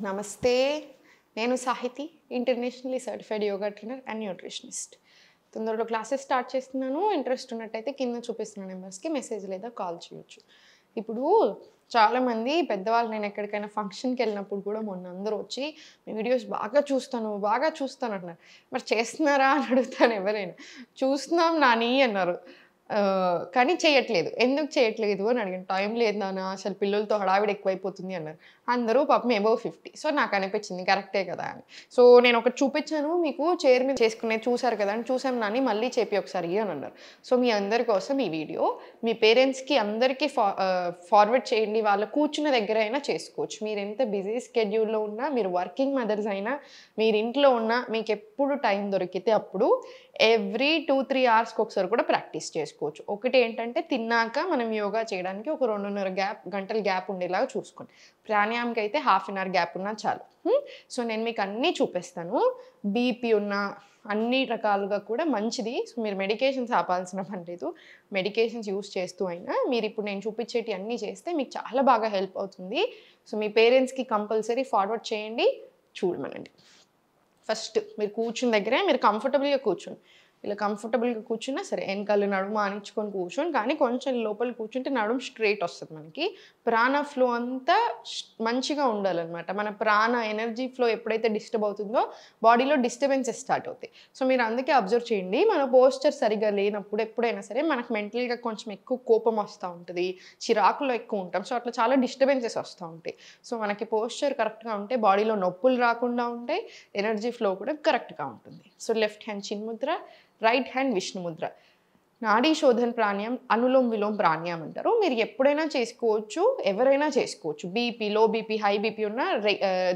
నమస్తే. నేను Sahithi, internationally certified yoga trainer and nutritionist. తొందరలో క్లాసెస్ స్టార్ట్ చేస్తున్నాను. ఇంట్రెస్ట్ ఉన్నట్టయితే కింద చూపిస్తున్న నెంబర్స్‌కి మెసేజ్ లేదా కాల్ చేయొచ్చు. ఇప్పుడు చాలామంది పెద్దవాళ్ళు నేను ఎక్కడికైనా ఫంక్షన్‌కెళ్ళినప్పుడు కూడా మొన్న అందరూ వచ్చి, "మీ వీడియోస్ బాగా చూస్తాను" అంటున్నారు. మరి చేస్తున్నారా అని అడుగుతాను ఎవరైనా. "చూస్తున్నాం నాని" అన్నారు. కానీ చేయట్లేదు. ఎందుకు చేయట్లేదు అని అడిగాను. "టైం లేదు నాన్న, అసలు పిల్లలతో హడావిడి ఎక్కువైపోతుంది" అన్నారు. అందరూ పాపం అబోవ్ 50. సో, నాకనిపించింది కరెక్టే కదా అని. సో, నేనొకటి చూపిచ్చాను మీకు చైర్ మీద చేసుకునేది చూసారు కదా! అని చూసాం నాని మళ్ళీ చేపియి ఒకసారి అని అన్నారు. సో, మీ అందరి కోసం ఈ వీడియో మీ పేరెంట్స్‌కి అందరికీ ఫార్వర్డ్ చేయండి. వాళ్ళు కూర్చున్న దగ్గరైనా చేసుకోవచ్చు. మీరెంత బిజీ స్కెడ్యూల్‌లో ఉన్నా, మీరు వర్కింగ్ మదర్స్ అయినా, మీరింట్లో ఉన్నా, మీకెప్పుడు టైం దొరికితే అప్పుడు ఎవ్రీ 2, 3 అవర్స్‌కి ఒకసారి కూడా ప్రాక్టీస్ చేసుకోవచ్చు. ఒకటేంటంటే తిన్నాక మనం యోగా చేయడానికి ఒక 2:30 గంటల గ్యాప్ ఉండేలాగా చూసుకోండి. ప్రాణాయామకైతే హాఫ్ అన్ అవర్ గ్యాప్ ఉన్నా చాలు. సో, నేను మీకు అన్నీ చూపిస్తాను. బీపీ ఉన్నా అన్ని రకాలుగా కూడా మంచిది. సో, మీరు మెడికేషన్స్ ఆపాల్సిన పని లేదు. మెడికేషన్స్ యూజ్ చేస్తూ అయినా మీరిప్పుడు నేను చూపించేటియి అన్నీ చేస్తే మీకు చాలా బాగా హెల్ప్ అవుతుంది. సో, మీ పేరెంట్స్‌కి కంపల్సరీ ఫార్వర్డ్ చేయండి. చూడమనండి. ఫస్ట్ మీరు కూర్చున్న దగ్గరే మీరు కంఫర్టబుల్‌గా కూర్చోండి. ఇలా కంఫర్టబుల్‌గా కూర్చున్నా సరే, ఎనకాల నడుము ఆనించుకొని కూర్చొని కానీ కొంచెం లోపల కూర్చుంటే నడుము స్ట్రెయిట్ వస్తది మనకి. ప్రాణ ఫ్లో అంతా మంచిగా ఉండాలనమాట. మన ప్రాణ ఎనర్జీ ఫ్లో ఎప్పుడైతే డిస్టర్బ్ అవుతుందో బాడీలో డిస్టర్బెన్సెస్ స్టార్ట్ అవుతాయి. సో, మీరు అందుకే అబ్జర్వ్ చేయండి. మన పోస్చర్ సరిగ్గా లేనప్పుడు ఎప్పుడైనా సరే మనకు మెంటల్‌గా కొంచెం ఎక్కువ కోపం వస్తా ఉంటది. చిరాకులో ఎక్కువ ఉంటాం. సో, అట్లా చాలా డిస్టర్బెన్సెస్ వస్తా ఉంటాయి. సో, మనకి పోస్చర్ కరెక్ట్‌గా ఉంటే బాడీలో నొప్పులు రాకుండా ఉంటాయి. ఎనర్జీ ఫ్లో కూడా కరెక్ట్‌గా ఉంటుంది. So, left hand chin mudra, right hand Vishnu mudra. Nadi Sodhan ప్రాణాయామం, అనులోమ్ విలోమ్ ప్రాణాయామం అంటారు. మీరు ఎప్పుడైనా చేసుకోవచ్చు. ఎవరైనా చేసుకోవచ్చు. BP, low BP, high BP ఉన్న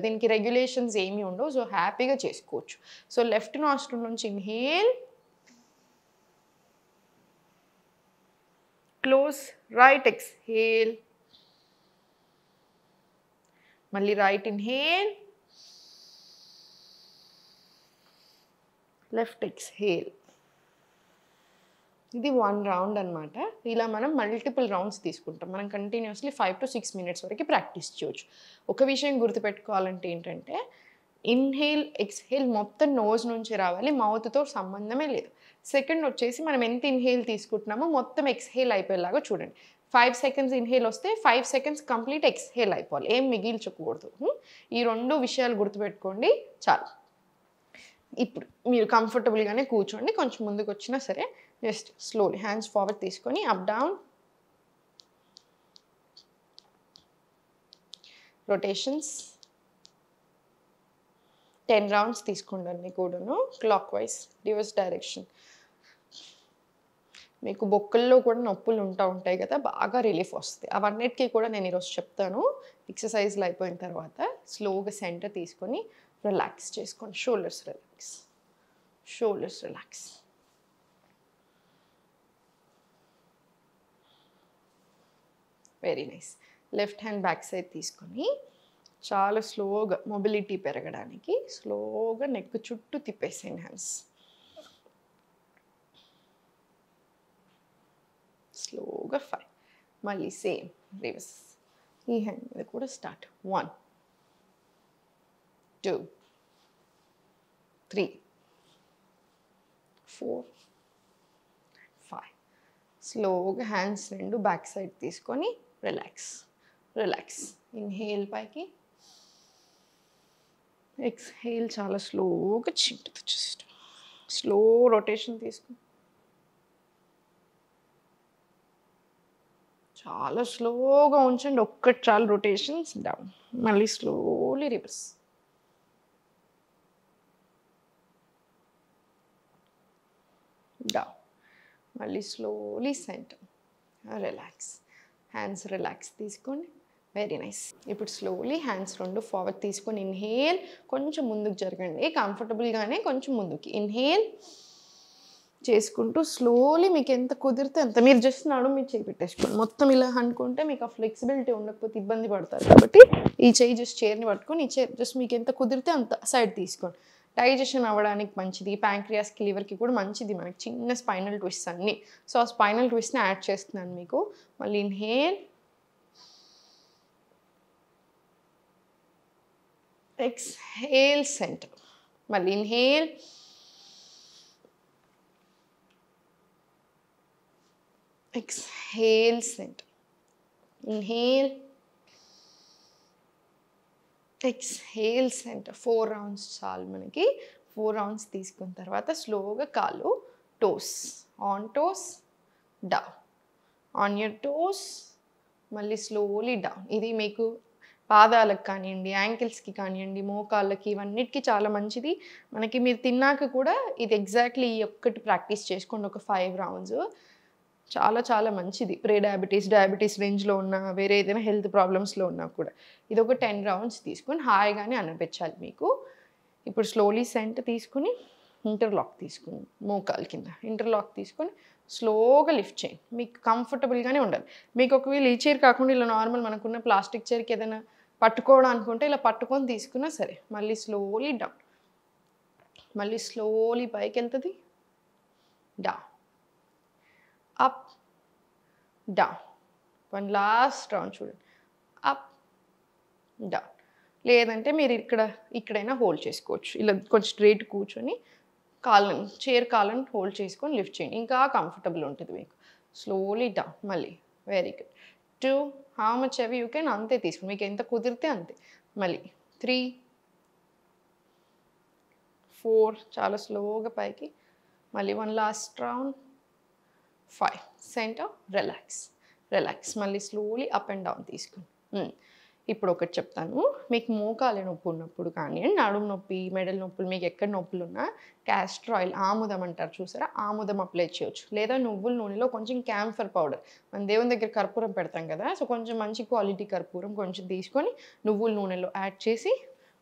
దీనికి రెగ్యులేషన్స్ ఏమీ ఉండవు. సో, హ్యాపీగా చేసుకోవచ్చు. సో, లెఫ్ట్ నాస్ట్రిల్ నుంచి ఇన్‌హేల్, క్లోజ్, రైట్ ఎక్స్‌హేల్. మళ్ళీ రైట్ ఇన్‌హేల్, లెఫ్ట్ ఎక్స్‌హేల్. ఇది 1 రౌండ్ అనమాట. ఇలా మనం మల్టిపుల్ రౌండ్స్ తీసుకుంటాం. మనం కంటిన్యూయస్‌లీ 5-6 మినిట్స్ వరకు ప్రాక్టీస్ చేయొచ్చు. ఒక విషయం గుర్తుపెట్టుకోవాలంటే ఏంటంటే, ఇన్‌హేల్, ఎక్స్‌హేల్ మొత్తం నోస్ నుంచి రావాలి. మౌత్‌తో సంబంధమే లేదు. సెకండ్ వచ్చేసి మనం ఎంత ఇన్‌హేల్ తీసుకుంటున్నామో మొత్తం ఎక్స్‌హేల్ అయిపోయేలాగా చూడండి. 5 సెకండ్స్ ఇన్‌హేల్ వస్తే 5 సెకండ్స్ కంప్లీట్ ఎక్స్‌హేల్ అయిపోవాలి. ఏం మిగిల్చకూడదు. ఈ 2 విషయాలు గుర్తుపెట్టుకోండి చాలు. ఇప్పుడు మీరు కంఫర్టబుల్‌గానే కూర్చోండి. కొంచెం ముందుకొచ్చినా సరే జస్ట్ స్లోలీ హ్యాండ్స్ ఫార్వర్డ్ తీసుకొని అప్ డౌన్ రొటేషన్స్ 10 రౌండ్స్ తీసుకోండి అన్నీ కూడాను క్లాక్ వైస్ రివర్స్ డైరెక్షన్. మీకు బొక్కల్లో కూడా నొప్పులు ఉంటాయి కదా! బాగా రిలీఫ్ వస్తది. అవన్నిటికి కూడా నేను ఈరోజు చెప్తాను. ఎక్సర్‌సైజ్‌లు అయిపోయిన తర్వాత స్లోగా సెంటర్ తీసుకొని రిలాక్స్ చేసుకోండి. Shoulders relax. Shoulders relax. Very nice. Left hand back side తీసుకొని చాలా స్లోగా మొబిలిటీ పెరగడానికి స్లోగా నెక్ చుట్టూ తిప్పేసేయండి హ్యాండ్స్. స్లోగా 5. మళ్ళీ సేమ్ రివర్స్. ఈ హ్యాండ్ మీద కూడా స్టార్ట్. 1, 2, 3, 4, 5. స్లోగా హ్యాండ్స్ రెండు బ్యాక్ సైడ్ తీసుకొని రిలాక్స్. రిలాక్స్. ఇన్హేల్ పైకి, ఎక్స్‌హేల్ చాలా స్లోగా చింటుతూ జస్ట్ స్లో రొటేషన్ తీసుకుని చాలా స్లోగా ఉంచండి. ఒక్కటి చాలు రొటేషన్స్. డౌన్. మళ్ళీ స్లోలీ రివర్స్. డౌన్. మళ్ళీ slowly centre. Relax. Hands relax తీసుకోండి. Very nice. ఇప్పుడు స్లోలీ హ్యాండ్స్ రెండు ఫార్వర్డ్ తీసుకొని ఇన్హేల్ కొంచెం ముందుకు జరగండి. కంఫర్టబుల్గానే కొంచెం ముందుకి ఇన్హేల్ చేసుకుంటూ స్లోలీ మీకు ఎంత కుదిరితే అంత. మీరు జస్ట్ నడుము మీద చేయి పెట్టేసుకోండి. మొత్తం ఇలా అనుకుంటే మీకు ఆ ఫ్లెక్సిబిలిటీ ఉండకపోతే ఇబ్బంది పడతారు. కాబట్టి ఈ చేయి జస్ట్ చైర్ని పట్టుకొని ఈ చైర్ జస్ట్ మీకు ఎంత కుదిరితే అంత సైడ్ తీసుకోండి. డైజెషన్ అవ్వడానికి మంచిది. ప్యాంక్రియాస్కి, లివర్కి కూడా మంచిది. మనకి చిన్న స్పైనల్ ట్విస్ట్ అన్నీ. సో, ఆ స్పైనల్ ట్విస్ట్ని యాడ్ చేస్తున్నాను మీకు. మళ్ళీ ఇన్హేల్, ఎక్స్హేల్ సెంటర్. మళ్ళీ inhale, exhale center. Inhale, exhale center. 4 rounds చాలు మనకి. 4 rounds తీసుకున్న తర్వాత స్లోగా కాలు toes, on toes, down, on your toes, మళ్ళీ స్లోలీ డౌన్. ఇది మీకు పాదాలకు కానివ్వండి, యాంకిల్స్కి కానివ్వండి, మోకాళ్ళకి, ఇవన్నిటికీ చాలా మంచిది. మనకి మీరు తిన్నాక కూడా ఇది ఎగ్జాక్ట్లీ ఈ ఒక్కటి ప్రాక్టీస్ చేసుకోండి ఒక 5 rounds. చాలా చాలా మంచిది. ప్రీ డయాబెటీస్, డయాబెటీస్ రేంజ్లో ఉన్న, వేరే ఏదైనా హెల్త్ ప్రాబ్లమ్స్లో ఉన్నా కూడా ఇది ఒక 10 rounds తీసుకొని హాయిగానే అనిపించాలి మీకు. ఇప్పుడు స్లోలీ సెంటర్ తీసుకుని ఇంటర్లాక్ తీసుకుని మోకాలు కింద ఇంటర్లాక్ తీసుకొని స్లోగా లిఫ్ట్ చేయండి. మీకు కంఫర్టబుల్గానే ఉండాలి. మీకు ఒకవేళ ఈ చైర్ కాకుండా ఇలా నార్మల్ మనకున్న ప్లాస్టిక్ చైర్కి ఏదైనా పట్టుకోవడం అనుకుంటే ఇలా పట్టుకొని తీసుకున్నా సరే. మళ్ళీ స్లోలీ డౌన్, మళ్ళీ స్లోలీ పైకి వెళ్తుంది, down, up, down. One last round చూడండి. Up, down. లేదంటే మీరు ఇక్కడైనా హోల్డ్ చేసుకోవచ్చు. ఇలా కొంచెం స్ట్రైట్ కూర్చొని కాళ్ళని, చైర్ కాళ్ళని హోల్డ్ చేసుకొని లిఫ్ట్ చేయండి. ఇంకా కంఫర్టబుల్ ఉంటుంది మీకు. Slowly down. మళ్ళీ very good. 2, how much ever you can అంతే తీసుకోండి, మీకు ఎంత కుదిరితే అంతే. మళ్ళీ 3, 4, చాలా స్లోగా పైకి. మళ్ళీ one last round. 5, centre, relax, relax. మళ్ళీ స్లోలీ అప్ అండ్ డౌన్ తీసుకోండి. ఇప్పుడు ఒకటి చెప్తాను. మీకు మోకాలు నొప్పి ఉన్నప్పుడు కానీ, నడుము నొప్పి, మెడల నొప్పులు, మీకు ఎక్కడ నొప్పులు ఉన్నా క్యాస్టర్ ఆయిల్, ఆముదం అంటారు చూసారా, ఆముదం అప్లై చేయొచ్చు. లేదా నువ్వుల నూనెలో కొంచెం క్యాంఫర్ పౌడర్, మన దేవుని దగ్గర కర్పూరం పెడతాం కదా, సో కొంచెం మంచి క్వాలిటీ కర్పూరం కొంచెం తీసుకొని నువ్వుల నూనెలో యాడ్ చేసి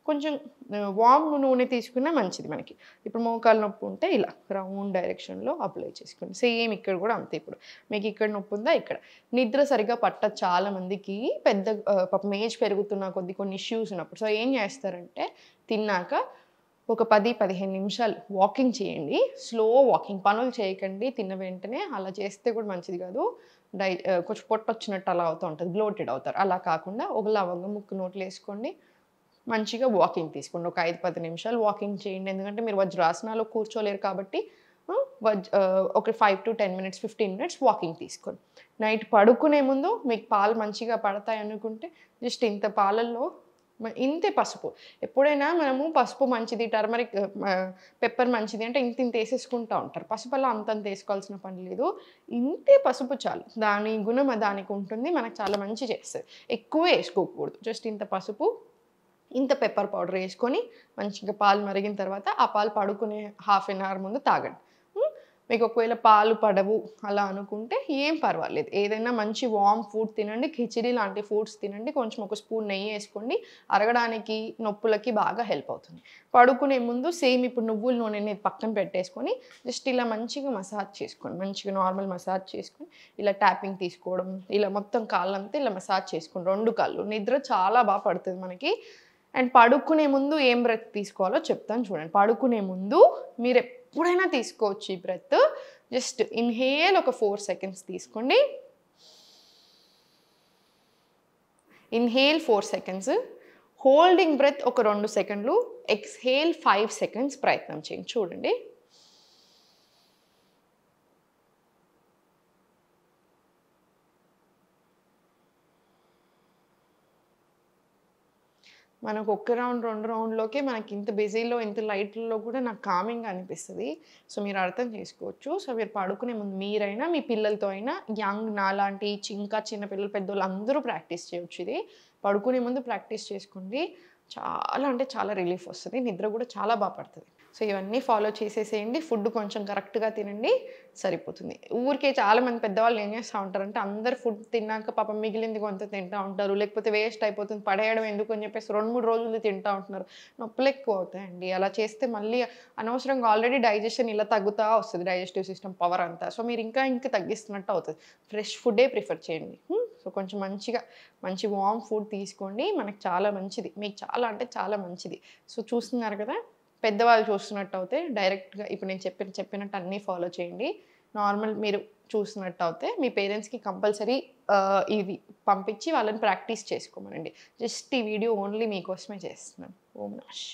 కొంచెం వామ్ నూనె తీసుకున్నా మంచిది మనకి. ఇప్పుడు మోకాలు నొప్పి ఉంటే ఇలా రౌండ్ డైరెక్షన్లో అప్లై చేసుకోండి. సేమ్ ఇక్కడ కూడా అంతే. ఇప్పుడు మీకు ఇక్కడ నొప్పి ఉందా, ఇక్కడ నిద్ర సరిగా పట్టదు చాలామందికి. పెద్ద పాపం ఏజ్ పెరుగుతున్న కొన్ని ఇష్యూస్ ఉన్నప్పుడు. సో ఏం చేస్తారంటే తిన్నాక ఒక 10-15 నిమిషాలు వాకింగ్ చేయండి. స్లో వాకింగ్, పనులు చేయకండి తిన్న వెంటనే. అలా చేస్తే కూడా మంచిది కాదు. కొంచెం పొట్ట వచ్చినట్టు అలా అవుతూ ఉంటుంది, బ్లోటెడ్ అవుతారు. అలా కాకుండా ఒక లవంగం ముక్కు నోట్లు వేసుకోండి, మంచిగా వాకింగ్ తీసుకోండి. ఒక 5-10 నిమిషాలు వాకింగ్ చేయండి. ఎందుకంటే మీరు వజ్రాసనాలో కూర్చోలేరు కాబట్టి ఒక 5 to 10 minutes, 15 minutes వాకింగ్ తీసుకోండి. నైట్ పడుకునే ముందు మీకు పాలు మంచిగా పడతాయి అనుకుంటే జస్ట్ ఇంత పాలల్లో ఇంతే పసుపు. ఎప్పుడైనా మనము పసుపు మంచిది, టర్మరిక్, పెప్పర్ మంచిది అంటే ఇంత వేసేసుకుంటూ ఉంటారు. పసుపు అలా అంతంత వేసుకోవాల్సిన పని లేదు. ఇంతే పసుపు చాలు. దాని గుణం దానికి ఉంటుంది, మనకు చాలా మంచి చేస్తుంది. ఎక్కువ వేసుకోకూడదు. జస్ట్ ఇంత పసుపు, ఇంత పెప్పర్ పౌడర్ వేసుకొని మంచిగా పాలు మరిగిన తర్వాత ఆ పాలు పడుకునే హాఫ్ అన్ అవర్ ముందు తాగండి. మీకు ఒకవేళ పాలు పడవు అలా అనుకుంటే ఏం పర్వాలేదు, ఏదైనా మంచి వామ్ ఫుడ్ తినండి, కిచిడి లాంటి ఫుడ్స్ తినండి, కొంచెం ఒక స్పూన్ నెయ్యి వేసుకోండి. అరగడానికి, నొప్పులకి బాగా హెల్ప్ అవుతుంది. పడుకునే ముందు సేమ్ ఇప్పుడు నువ్వుల నూనెని పక్కన పెట్టేసుకొని జస్ట్ ఇలా మంచిగా మసాజ్ చేసుకోండి. మంచిగా నార్మల్ మసాజ్ చేసుకొని ఇలా ట్యాపింగ్ తీసుకోవడం, ఇలా మొత్తం కాళ్ళంతా ఇలా మసాజ్ చేసుకోండి. 2 కాళ్ళు. నిద్ర చాలా బాగా పడుతుంది మనకి. అండ్ పడుకునే ముందు ఏం బ్రెత్ తీసుకోవాలో చెప్తాను చూడండి. పడుకునే ముందు మీరు ఎప్పుడైనా తీసుకోవచ్చు ఈ బ్రెత్. జస్ట్ ఇన్హేల్ ఒక 4 seconds తీసుకోండి. ఇన్హేల్ 4 seconds, హోల్డింగ్ బ్రెత్ ఒక 2 seconds, ఎక్స్హేల్ 5 seconds ప్రయత్నం చేయండి. చూడండి. మనకు 1 రౌండ్ 2 రౌండ్లోకే మనకి ఇంత బిజీలో, ఇంత లైట్లలో కూడా నాకు కామింగ్గా అనిపిస్తుంది. సో మీరు అర్థం చేసుకోవచ్చు. సో మీరు పడుకునే ముందు మీరైనా మీ పిల్లలతో అయినా, యంగ్ నాలాంటి ఇంకా చిన్న పిల్లలు, పెద్దోళ్ళు అందరూ ప్రాక్టీస్ చేయొచ్చు. ఇది పడుకునే ముందు ప్రాక్టీస్ చేసుకోండి. చాలా అంటే చాలా రిలీఫ్ వస్తుంది, నిద్ర కూడా చాలా బాగా పడుతుంది. సో ఇవన్నీ ఫాలో చేసేసేయండి. ఫుడ్ కొంచెం కరెక్ట్గా తినండి, సరిపోతుంది. ఊరికే చాలామంది పెద్దవాళ్ళు ఏం చేస్తూ ఉంటారంటే అందరు ఫుడ్ తిన్నాక పాపం మిగిలింది కొంత తింటూ ఉంటారు, లేకపోతే వేస్ట్ అయిపోతుంది, పడేయడం ఎందుకు అని చెప్పేసి 2-3 రోజులు తింటూ ఉంటున్నారు. నొప్పులు ఎక్కువ అవుతాయండి. అలా చేస్తే మళ్ళీ అనవసరంగా ఆల్రెడీ డైజెషన్ ఇలా తగ్గుతూ వస్తుంది, డైజెస్టివ్ సిస్టమ్ పవర్ అంతా. సో మీరు ఇంకా తగ్గిస్తున్నట్టు అవుతుంది. ఫ్రెష్ ఫుడ్డే ప్రిఫర్ చేయండి. సో కొంచెం మంచి వామ్ ఫుడ్ తీసుకోండి, మనకు చాలా మంచిది, మీకు చాలా అంటే చాలా మంచిది. సో చూస్తున్నారు కదా, పెద్దవాళ్ళు చూస్తున్నట్టు అవుతే డైరెక్ట్గా ఇప్పుడు నేను చెప్పినట్టు అన్నీ ఫాలో చేయండి. నార్మల్ మీరు చూసినట్టు అయితే మీ పేరెంట్స్కి కంపల్సరీ ఇవి పంపించి వాళ్ళని ప్రాక్టీస్ చేసుకోమనండి. జస్ట్ ఈ వీడియో ఓన్లీ మీకోసమే చేస్తున్నాను. ఓం నాష్.